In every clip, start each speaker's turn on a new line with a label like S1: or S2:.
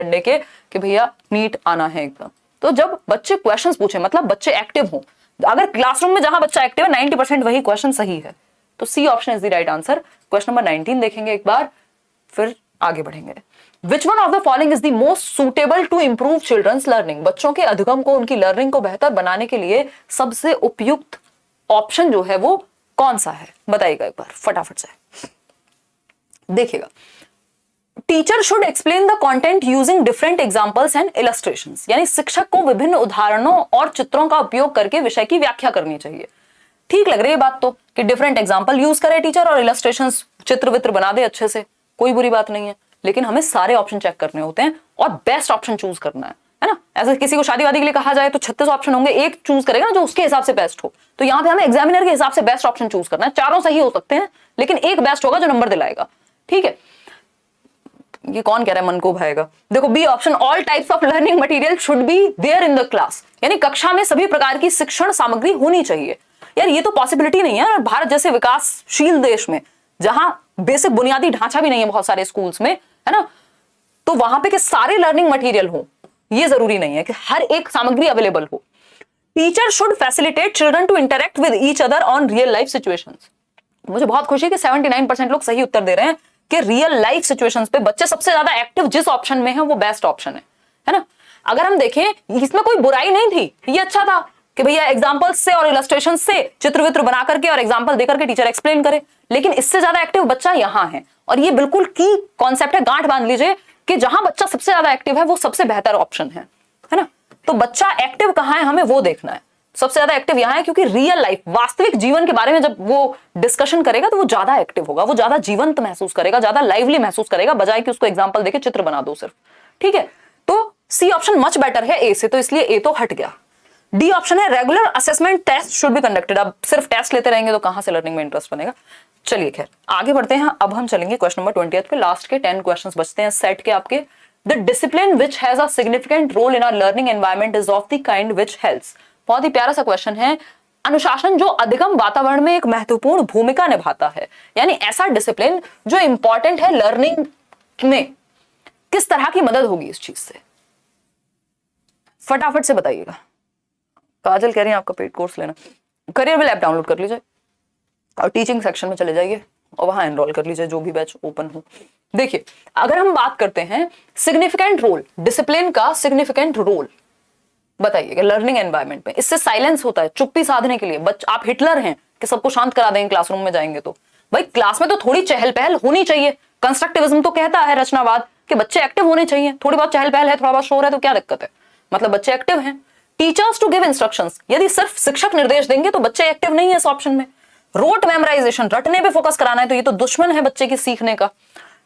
S1: Day के कि भैया नीट आना है एकदम। तो जब बच्चे क्वेश्चंस पूछे मतलब बच्चे एक्टिव हो, अगर क्लासरूम में जहां बच्चा एक्टिव है 90% वही क्वेश्चन सही है, तो C option is the right answer. Question number 19 देखेंगे एक बार, फिर आगे बढ़ेंगे। Which one of the following is the most suitable to improve children's learning? बच्चों के अधिगम को, उनकी लर्निंग को बेहतर बनाने के लिए सबसे उपयुक्त ऑप्शन जो है वो कौन सा है, बताइएगा एक बार फटाफट से। देखिएगा, teacher should explain the content using different examples and illustrations, यानी शिक्षक को विभिन्न उदाहरणों और चित्रों का उपयोग करके विषय की व्याख्या करनी चाहिए। ठीक लग रही है बात तो, कि डिफरेंट एग्जांपल यूज करे टीचर और इलस्ट्रेशंस, चित्र वित्र बना दे अच्छे से, कोई बुरी बात नहीं है। लेकिन हमें सारे ऑप्शन चेक करने होते हैं और बेस्ट ऑप्शन चूज करना है ना। ऐसे किसी को शादी वादी के लिए कहा जाए तो 36 ऑप्शन होंगे, एक चूज करेगा ना जो उसके हिसाब से बेस्ट हो। तो यहाँ पे हमें एग्जामिनर के हिसाब से बेस्ट ऑप्शन चूज करना है। चारों सही हो सकते हैं लेकिन एक बेस्ट होगा जो नंबर दिलाएगा। ठीक है, ये कौन कह रहा है मन को भाएगा। देखो B option, all types of learning material should be there in the class, यानी कक्षा में सभी प्रकार की शिक्षण सामग्री होनी चाहिए। यार ये तो पॉसिबिलिटी नहीं है भारत जैसे विकासशील देश में, जहां बेसिक बुनियादी ढांचा भी नहीं है बहुत सारे स्कूल्स में, है ना। तो वहां पे कि सारे लर्निंग मटेरियल हो, ये जरूरी नहीं है कि हर एक सामग्री अवेलेबल हो। Teacher should facilitate children to interact with each other on real life situations. मुझे बहुत खुशी है कि 79% लोग सही उत्तर दे रहे हैं कि रियल लाइफ सिचुएशंस पे बच्चे सबसे ज्यादा एक्टिव जिस ऑप्शन में है वो बेस्ट ऑप्शन है ना। अगर हम देखें इसमें कोई बुराई नहीं थी, ये अच्छा था कि भैया एग्जांपल्स से और इलस्ट्रेशन से चित्र वित्र बना करके और एग्जांपल देकर के टीचर एक्सप्लेन करे। लेकिन इससे ज्यादा एक्टिव बच्चा यहां है, और ये बिल्कुल की कॉन्सेप्ट है, गांठ बांध लीजिए कि जहां बच्चा सबसे ज्यादा एक्टिव है वो सबसे बेहतर ऑप्शन है ना। तो बच्चा एक्टिव कहां है हमें वो देखना है। सबसे ज्यादा एक्टिव यहां है क्योंकि रियल लाइफ, वास्तविक जीवन के बारे में जब वो डिस्कशन करेगा तो वो ज्यादा एक्टिव होगा, वो ज्यादा जीवंत महसूस करेगा, ज्यादा लाइवली महसूस करेगा, बजाय कि उसको एग्जांपल देके चित्र बना दो सिर्फ। ठीक है, तो सी ऑप्शन मच बेटर है ए से, तो इसलिए ए तो हट गया। डी ऑप्शन है regular assessment test should be conducted. अब सिर्फ टेस्ट लेते रहेंगे तो कहां से लर्निंग में इंटरेस्ट बनेगा। चलिए खैर आगे बढ़ते हैं। अब हम चलेंगे क्वेश्चन नंबर 20 पे, लास्ट के 10 क्वेश्चंस बचते हैं सेट के आपके। The discipline which has a significant role in our learning environment is of the kind which helps. बहुत ही प्यारा सा क्वेश्चन है। अनुशासन जो अधिगम वातावरण में एक महत्वपूर्ण भूमिका निभाता है, यानी ऐसा डिसिप्लिन जो इंपॉर्टेंट है लर्निंग में, किस तरह की मदद होगी इस चीज से, फटाफट से बताइएगा। काजल कह रही है आपका पेड कोर्स लेना, करियर विल ऐप डाउनलोड कर लीजिए और टीचिंग सेक्शन में चले जाइए और वहां एनरोल कर लीजिए जो भी बैच ओपन हो। देखिए अगर हम बात करते हैं सिग्निफिकेंट रोल, डिसिप्लिन का सिग्निफिकेंट रोल बताइएगा लर्निंग एनवायरनमेंट में। इससे साइलेंस होता है, चुप्पी साधने के लिए। आप हिटलर हैं कि सबको शांत करा देंगे क्लासरूम में जाएंगे तो, भाई क्लास में तो थोड़ी चहल पहल होनी चाहिए। कंस्ट्रक्टिविज्म तो कहता है, रचनावाद, कि बच्चे एक्टिव होने चाहिए। थोड़ी बहुत चहल पहल है, थोड़ा बहुत शोर है तो क्या दिक्कत है, मतलब बच्चे एक्टिव हैं। टीचर्स टू गिव इंस्ट्रक्शंस, यदि सिर्फ शिक्षक निर्देश देंगे तो बच्चे एक्टिव नहीं है इस ऑप्शन में। रोट मेमोराइजेशन, रटने पे फोकस कराना है तो ये तो दुश्मन है बच्चे की सीखने का।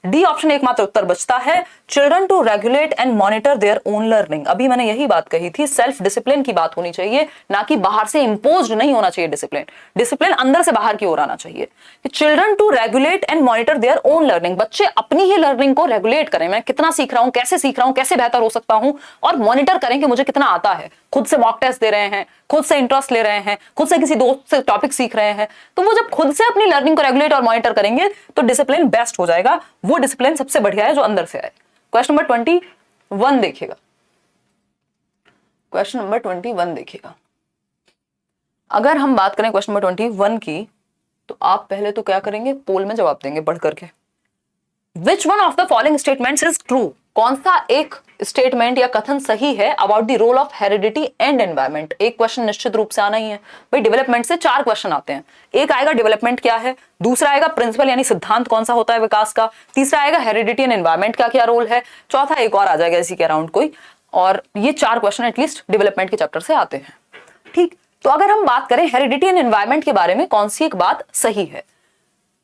S1: डी ऑप्शन एकमात्र उत्तर बचता है children to regulate and monitor their own learning. अभी मैंने यही बात कही थी, सेल्फ डिसिप्लिन की बात होनी चाहिए, ना कि बाहर से इंपोज्ड नहीं होना चाहिए डिसिप्लिन। डिसिप्लिन अंदर से बाहर की ओर आना चाहिए। Children to regulate and monitor their own learning, बच्चे अपनी ही लर्निंग को रेगुलेट करें, मैं कितना सीख रहा हूं, कैसे सीख रहा हूं, कैसे बेहतर हो सकता हूं, और मॉनिटर करें कि मुझे कितना आता है। खुद से मॉक टेस्ट दे रहे हैं, खुद से इंटरेस्ट ले रहे हैं, खुद से किसी दोस्त से टॉपिक सीख रहे हैं, तो वो जब खुद से अपनी लर्निंग को रेगुलेट और मॉनिटर करेंगे तो डिसिप्लिन बेस्ट हो जाएगा। वो डिसिप्लिन सबसे बढ़िया है जो अंदर से आए। क्वेश्चन नंबर 21 देखिएगा, क्वेश्चन नंबर 21 देखिएगा। अगर हम बात करें क्वेश्चन नंबर 21 की, तो आप पहले तो क्या करेंगे, पोल में जवाब देंगे बढ़ करके। Which one of the following statements is true? कौन सा एक स्टेटमेंट या कथन सही है about the role of heredity and environment. एक क्वेश्चन निश्चित रूप से आना ही है भाई। डेवलपमेंट से 4 क्वेश्चन आते हैं। एक आएगा डेवलपमेंट क्या है, दूसरा आएगा प्रिंसिपल यानी सिद्धांत कौन सा होता है विकास का, तीसरा आएगा हेरिडिटी एंड एनवायरमेंट का क्या रोल है, चौथा एक और आ जाएगा इसी के अराउंड कोई। और ये 4 क्वेश्चन एटलीस्ट डेवलपमेंट के चैप्टर से आते हैं। ठीक, तो अगर हम बात करें हेरिडिटी एंड एनवायरमेंट के बारे में कौन सी एक बात सही है,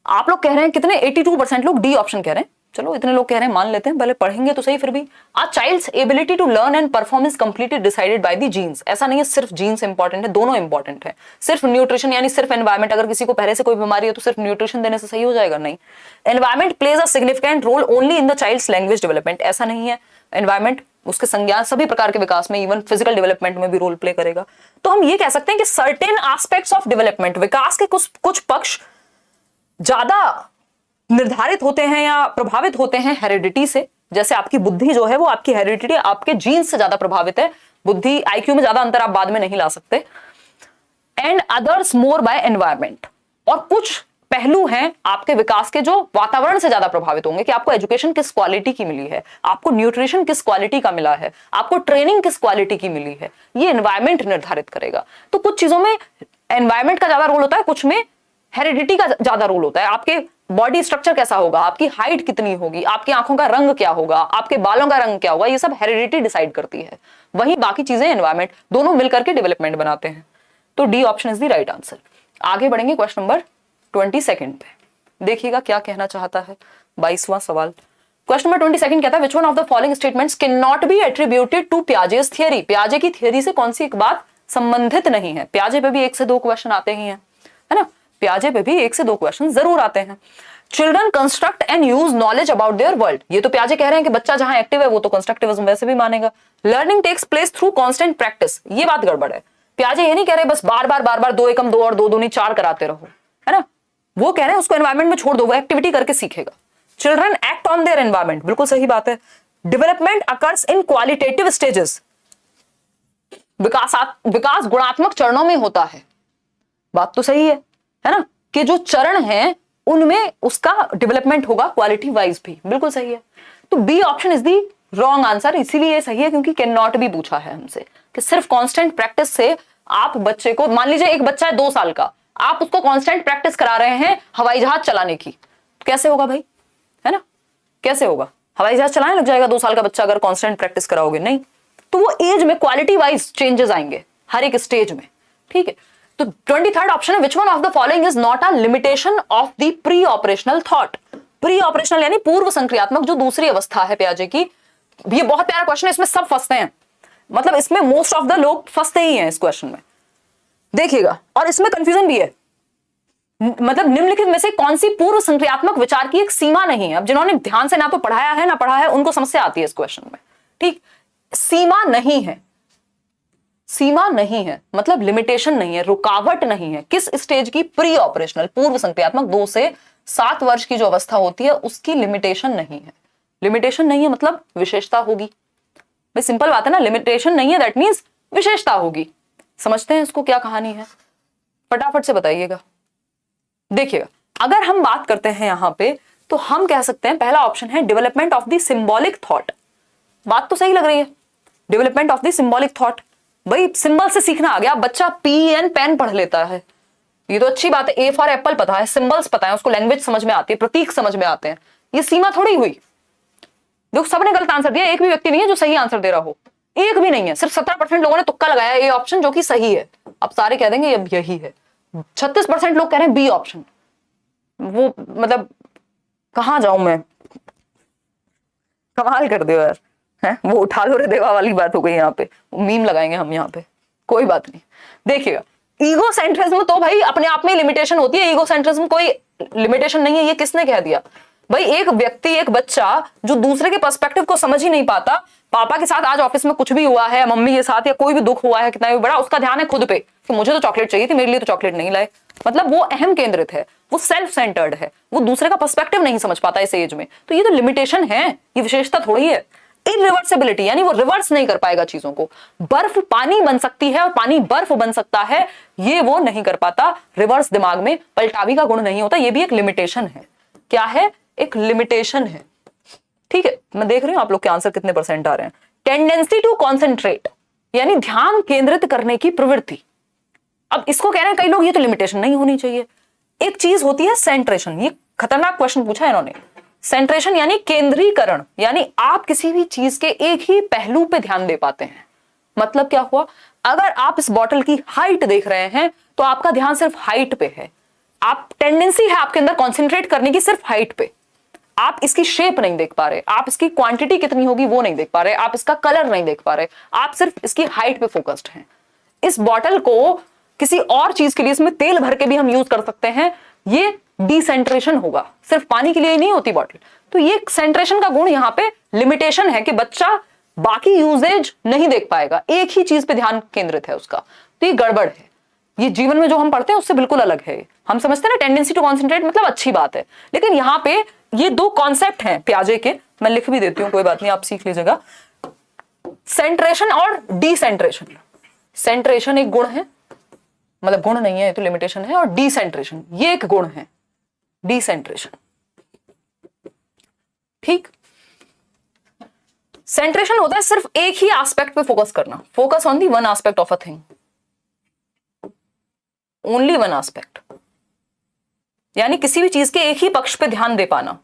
S1: आप लोग कह रहे हैं कितने, 82% लोग डी ऑप्शन कह रहे हैं। चलो इतने लोग कह रहे हैं मान लेते हैं, पहले पढ़ेंगे तो सही। फिर भी a child's ability to learn and perform is completely decided by the genes. ऐसा नहीं है सिर्फ जीन्स इंपॉर्टेंट है, दोनों इंपॉर्टेंट है। सिर्फ न्यूट्रिशन यानी सिर्फ एनवायरमेंट, अगर किसी को पहले से कोई बीमारी है तो सिर्फ न्यूट्रिशन देने से सही हो जाएगा, नहीं। Environment plays a significant role only in the child's language development, ऐसा नहीं है। एनवायरमेंट उसके संज्ञान सभी प्रकार के विकास में, इवन फिजिकल डेवलपमेंट में भी रोल प्ले करेगा। तो हम ये कह सकते हैं कि सर्टेन एस्पेक्ट्स ऑफ डेवलपमेंट, विकास के कुछ पक्ष ज्यादा निर्धारित होते हैं या प्रभावित होते हैं हेरिडिटी से, जैसे आपकी बुद्धि जो है वो आपकी हेरिडिटी, आपके जीन्स से ज्यादा प्रभावित है। बुद्धि, आईक्यू में ज्यादा अंतर आप बाद में नहीं ला सकते। And others more by environment, और कुछ पहलू हैं आपके विकास के जो वातावरण से ज्यादा प्रभावित होंगे, कि आपको एजुकेशन किस क्वालिटी की मिली है, आपको न्यूट्रिशन किस क्वालिटी का मिला है, आपको ट्रेनिंग किस क्वालिटी की मिली है, ये एनवायरमेंट निर्धारित करेगा। तो कुछ चीजों में एनवायरमेंट का ज्यादा रोल होता है, कुछ में हेरिडिटी का ज्यादा रोल होता है। आपके बॉडी स्ट्रक्चर कैसा होगा, आपकी हाइट कितनी होगी, आपकी आंखों का रंग क्या होगा, आपके बालों का रंग क्या होगा, ये सब हेरिडिटी डिसाइड करती है। वही बाकी चीजें एनवायरमेंट, दोनों मिलकर के डेवलपमेंट बनाते हैं। तो D option is the right answer. आगे बढ़ेंगे क्वेश्चन नंबर 22 पे। देखिएगा क्या कहना चाहता है 22वां सवाल। क्वेश्चन नंबर 22 कहता है which one of the following statements can not be attributed to Piaget's theory. पियाजे की थियरी से कौन सी एक बात संबंधित नहीं है। पियाजे पे भी 1 से 2 क्वेश्चन आते ही हैं, है ना, पियाजे पे भी 1 से 2 क्वेश्चन जरूर आते हैं। Children construct and use knowledge about their world, ये तो पियाजे कह रहे हैं कि बच्चा जहां एक्टिव है वो तो कंस्ट्रक्टिविज्म वैसे भी मानेगा। Learning takes place through constant practice, ये बात गड़बड़ है। पियाजे ये नहीं कह रहे बस बार बार 2 एकम 2 और 2 दूनी 4 कराते रहो, है ना, वो कह रहे हैं उसको एनवायरमेंट में छोड़ दो, वो एक्टिविटी करके सीखेगा। Children act on their environment, बिल्कुल सही बात है। Development occurs in qualitative stages, विकास गुणात्मक चरणों में होता है, बात तो सही है ना, कि जो चरण हैं उनमें उसका डेवलपमेंट होगा क्वालिटी वाइज भी, बिल्कुल सही है। तो B option is the wrong answer, इसीलिए सही है क्योंकि कैन नॉट भी पूछा है हमसे कि सिर्फ कांस्टेंट प्रैक्टिस से आप बच्चे को, मान लीजिए एक बच्चा है 2 साल का, आप उसको कांस्टेंट प्रैक्टिस करा रहे हैं हवाई जहाज चलाने की, तो कैसे होगा भाई, है ना, कैसे होगा, हवाई जहाज चलाने लग जाएगा 2 साल का बच्चा अगर कांस्टेंट प्रैक्टिस कराओगे, नहीं। तो वो एज में क्वालिटी वाइज चेंजेस आएंगे हर एक स्टेज में, ठीक है। तो 23rd ऑप्शन है which one of the following is not a limitation of the pre operational thought. Pre operational यानी पूर्व संक्रियात्मक जो दूसरी अवस्था है पियाजे की। ये बहुत प्यारा क्वेश्चन है, इसमें सब फंसते हैं, मतलब इसमें मोस्ट ऑफ द लोग फंसते ही हैं इस क्वेश्चन में, देखिएगा। और इसमें कंफ्यूजन भी है, मतलब निम्नलिखित में से कौन सी पूर्व संक्रियात्मक विचार की एक सीमा नहीं है। अब जिन्होंने ध्यान से ना तो पढ़ाया है ना पढ़ा है उनको समस्या आती है इस क्वेश्चन में, ठीक। सीमा नहीं है, सीमा नहीं है मतलब लिमिटेशन नहीं है, रुकावट नहीं है। किस स्टेज की? प्री ऑपरेशनल, पूर्व संक्रियात्मक 2 से 7 वर्ष की जो अवस्था होती है उसकी लिमिटेशन नहीं है। लिमिटेशन नहीं है मतलब विशेषता होगी, भाई सिंपल बात है ना, लिमिटेशन नहीं है दैट मींस विशेषता होगी। समझते हैं इसको क्या कहानी है, फटाफट से बताइएगा। देखिएगा, अगर हम बात करते हैं यहां पे तो हम कह सकते हैं पहला ऑप्शन है development of the symbolic thought. बात तो सही लग रही है, development of the symbolic thought. भाई सिंबल से सीखना आ गया, बच्चा PN पेन पढ़ लेता है, ये तो अच्छी बात है। A फॉर एप्पल पता है, सिंबल्स पता है, उसको लैंग्वेज समझ में आती है, प्रतीक समझ में आते हैं। ये सीमा थोड़ी हुई। देखो सबने गलत आंसर दिया, एक भी व्यक्ति नहीं है जो सही आंसर दे रहा हो, एक भी नहीं है। सिर्फ 17% लोगों ने तुक्का लगाया ए ऑप्शन जो कि सही है। अब सारे कह देंगे अब यही है। 36% लोग कह रहे हैं बी ऑप्शन। वो मतलब कहां जाऊं मैं, कमाल कर दो यार, है वो उठा लो रे देवा वाली बात हो गई। यहाँ पे मीम लगाएंगे हम यहाँ पे, कोई बात नहीं। देखिएगा, ईगो सेंट्रिज्म तो भाई अपने आप में लिमिटेशन होती है, ईगो सेंट्रिज्म कोई लिमिटेशन नहीं है। ये किसने कह दिया? भाई एक व्यक्ति, एक बच्चा जो दूसरे के पर्सपेक्टिव को समझ ही नहीं पाता, पापा के साथ आज ऑफिस में कुछ भी हुआ है, मम्मी के साथ या कोई भी दुख हुआ है कितना भी बड़ा, उसका ध्यान है खुद पे कि मुझे तो चॉकलेट चाहिए थी, मेरे लिए तो चॉकलेट नहीं लाए। मतलब वो अहम केंद्रित है, वो सेल्फ सेंटर्ड है, वो दूसरे का पर्सपेक्टिव नहीं समझ पाता इस एज में। तो ये तो लिमिटेशन है, ये विशेषता थोड़ी है। इरिवर्सिबिलिटी यानी वो रिवर्स नहीं कर पाएगा चीजों को। बर्फ पानी बन सकती है और पानी बर्फ बन सकता है, ये वो नहीं कर पाता। रिवर्स दिमाग में पलटावी का गुण नहीं होता, ये भी एक लिमिटेशन है। क्या है? एक लिमिटेशन है। ठीक है, मैं देख रही हूं आप लोग के आंसर कितने % आ रहे हैं। टेंडेंसी टू कॉन्सेंट्रेट यानी ध्यान केंद्रित करने की प्रवृत्ति। अब इसको कह रहे हैं कई लोग ये तो लिमिटेशन नहीं होनी चाहिए। एक चीज होती है सेंट्रेशन, ये खतरनाक क्वेश्चन पूछा है इन्होंने। सेंट्रेशन यानी केंद्रीकरण, यानी आप किसी भी चीज के एक ही पहलू पे ध्यान दे पाते हैं। मतलब क्या हुआ? अगर आप इस बॉटल की हाइट देख रहे हैं तो आपका ध्यान सिर्फ हाइट पे है। आप टेंडेंसी है आपके अंदर कॉन्सेंट्रेट करने की सिर्फ हाइट पे। आप इसकी शेप नहीं देख पा रहे, आप इसकी क्वांटिटी कितनी होगी वो नहीं देख पा रहे, आप इसका कलर नहीं देख पा रहे, आप सिर्फ इसकी हाइट पे फोकस्ड हैं। इस बॉटल को किसी और चीज के लिए, इसमें तेल भर के भी हम यूज कर सकते हैं, ये डिसेंट्रेशन होगा। सिर्फ पानी के लिए ही नहीं होती बॉटल। तो ये सेंट्रेशन का गुण यहाँ पे लिमिटेशन है कि बच्चा बाकी यूजेज नहीं देख पाएगा, एक ही चीज पे ध्यान केंद्रित है उसका। तो ये गड़बड़ है, ये जीवन में जो हम पढ़ते हैं उससे बिल्कुल अलग है। हम समझते हैं ना टेंडेंसी टू कॉन्सेंट्रेट मतलब अच्छी बात है, लेकिन यहाँ पे ये दो कॉन्सेप्ट हैं पियाजे के, मैं लिख भी देती हूं, कोई बात नहीं, आप सीख लीजिएगा। सेंट्रेशन और डिसेंट्रेशन। सेंट्रेशन एक गुण है, मतलब गुण नहीं है, ये तो लिमिटेशन है, और डिसेंट्रेशन ये एक गुण है, डिसेंट्रेशन। ठीक, सेंट्रेशन होता है सिर्फ एक ही एस्पेक्ट पे फोकस करना, focus on the one aspect of a thing, only one aspect, यानी किसी भी चीज के एक ही पक्ष पे ध्यान दे पाना।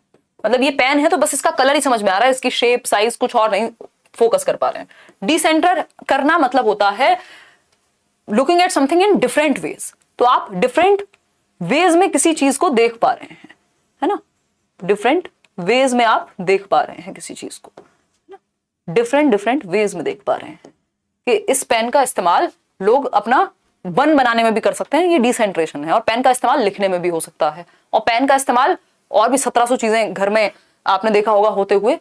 S1: मतलब ये पेन है तो बस इसका कलर ही समझ में आ रहा है, इसकी शेप साइज कुछ और नहीं फोकस कर पा रहे हैं। डिसेंटर करना मतलब होता है looking at something in different ways, तो आप डिफरेंट वेज में किसी चीज को देख पा रहे हैं, है ना, डिफरेंट वेज में आप देख पा रहे हैं किसी चीज को, डिफरेंट वेज में देख पा रहे हैं कि इस पेन का इस्तेमाल लोग अपना वन बनाने में भी कर सकते हैं, ये डिसेंट्रेशन है। और पेन का इस्तेमाल लिखने में भी हो सकता है, और पेन का इस्तेमाल और भी 1700 चीजें घर में आपने देखा होगा होते हुए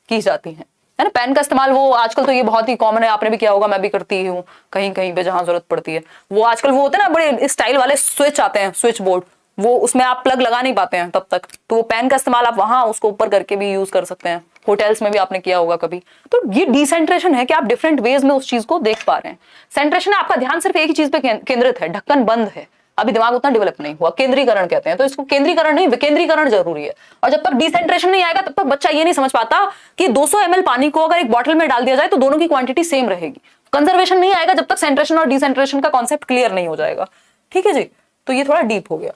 S1: की जाती हैं, है ना। पेन का इस्तेमाल वो आजकल तो ये बहुत ही कॉमन है, आपने भी किया होगा, मैं भी करती हूँ कहीं कहीं पे जहां जरूरत पड़ती है। वो आजकल वो होते हैं ना बड़े स्टाइल वाले स्विच आते हैं, स्विच बोर्ड, वो उसमें आप प्लग लगा नहीं पाते हैं तब तक, तो वो पेन का इस्तेमाल आप वहां उसको ऊपर करके भी यूज कर सकते हैं। होटल्स में भी आपने किया होगा कभी। तो ये डिसेंट्रेशन है कि आप डिफरेंट वेज में उस चीज को देख पा रहे हैं। सेंट्रेशन है आपका ध्यान सिर्फ एक ही चीज पे केंद्रित है, ढक्कन बंद है, अभी दिमाग उतना डेवलप नहीं हुआ, केंद्रीकरण कहते हैं। तो इसको केंद्रीकरण नहीं, विकेंद्रीकरण जरूरी है। और जब तक डिसेंट्रेशन नहीं आएगा तब तक बच्चा ये नहीं समझ पाता कि 200 ml पानी को अगर एक बॉटल में डाल दिया जाए तो दोनों की क्वांटिटी सेम रहेगी। कंजर्वेशन नहीं आएगा जब तक सेंट्रेशन और डिसेंट्रेशन का कॉन्सेप्ट क्लियर नहीं हो जाएगा। ठीक है जी, तो ये थोड़ा डीप हो गया।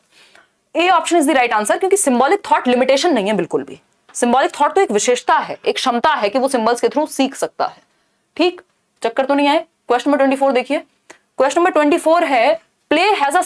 S1: A option is the right answer, क्योंकि सिंबॉलिक थॉट लिमिटेशन नहीं है बिल्कुल भी। सिंबॉलिक थॉट तो एक विशेषता है, एक क्षमता है कि वो सिंबल्स के थ्रू सीख सकता है। ठीक, चक्कर तो नहीं आए। क्वेश्चन नंबर 24 देखिए। क्वेश्चन नंबर 24 है, प्ले हैज अ